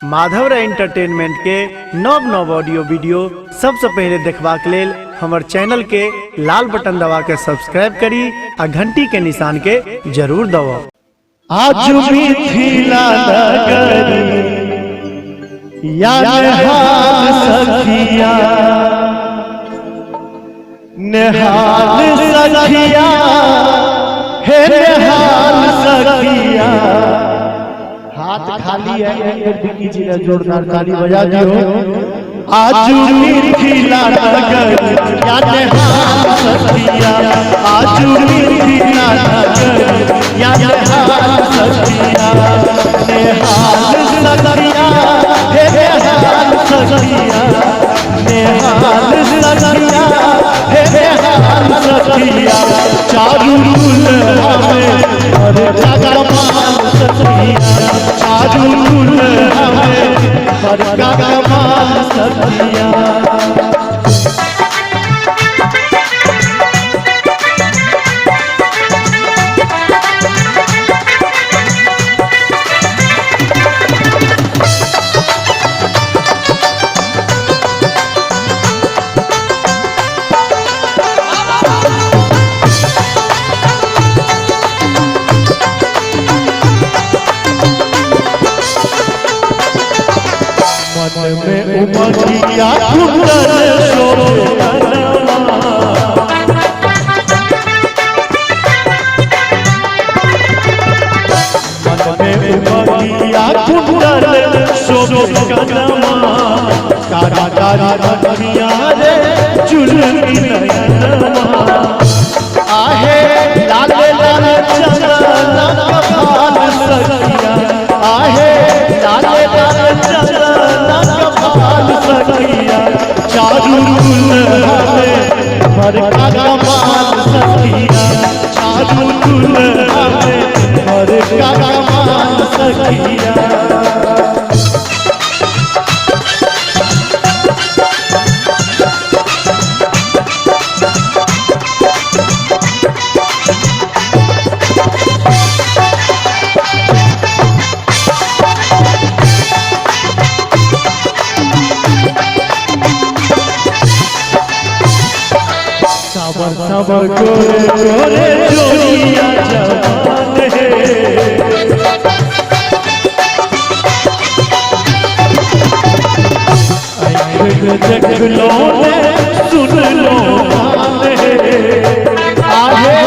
Madhav entertainment के नव नव ऑडियो वीडियो सबसे पहले देखबाक लेल हमार चैनल के लाल बटन दबा के सब्सक्राइब करी आ घंटी के निशान के जरूर दबाओ। आज मिथिला नगरी या नेहाल सखिया नेहाल सखिया हे नेहाल सखिया। हाथ खाली है बिक्की जी ने जोरदार ताली बजा दियो। आज मिथिला नगरी या नेहाल सखिया आज मिथिला नगरी या नेहाल सखिया नेहाल सखिया हे नेहाल सखिया नेहाल सखिया हे नेहाल सखिया। चारू दुल्हा में अरे जगमाल सखिया चारू दुल्हा में अरे जगमाल सखिया। मन में उमड़िया कुंडल शोभे मन में उमड़िया कुंडल शोभे कनमा कारा कारा रखिया रे चुलकी नयनमा आहे लाल लाल चंदन कपाल सखिया आहे लाल लाल चंदन कपाल सखिया। चारू दुल्हा में बड़का कमाल सखिया चारू दुल्हा में बड़का कमाल सखिया। सबर सबर गोरे गोरे जोड़िया जवान है देख लो ने सुन लो मान है आहे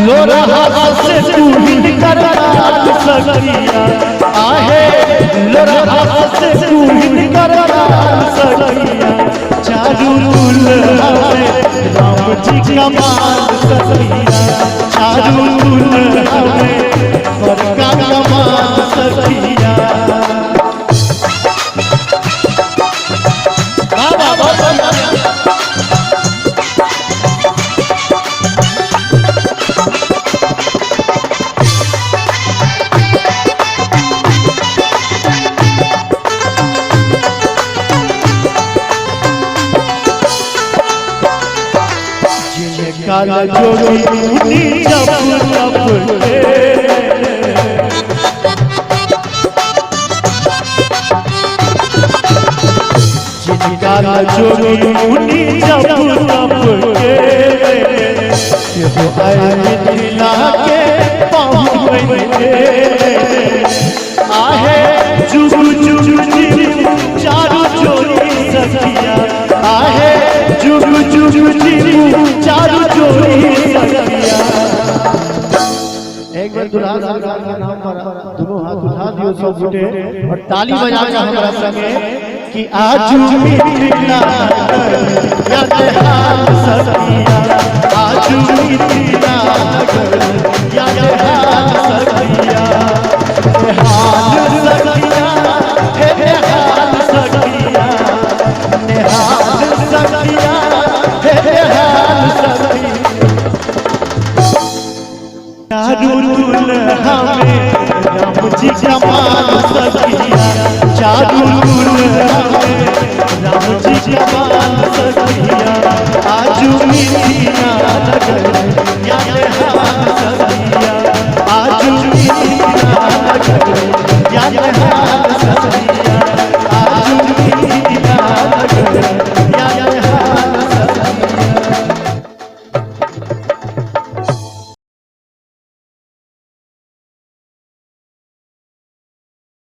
लो रहा से तू ही कर लाल सखिया आहे लो रहा से तू ही कर लाल सखिया। चारू दुल्हा में राम जी कमाल सखिया चारू दुल्हा में बड़का कमाल सखिया। काल जोड़ी मुनी जप जप के काल जोड़ी मुनी जप जप के हो आए मिथिला के पाहुन के आहे जुग जुग जी चारू जोड़ी सखिया आहे जुग जुग जी चारू जोड़ी सखिया। एक बार दुल्हा का नाम पर दोनों हाथ उठा दियो सब जुटे और ताली बजा के हमारा संगे कि आज मिथिला या नेहाल सखिया आज मिथिला या नेहाल सखिया नेहाल सखिया हे नेहाल सखिया नेहाल सखिया हे नेहाल सखिया। चारू दुल्हा में राम जी कमाल सखिया चारू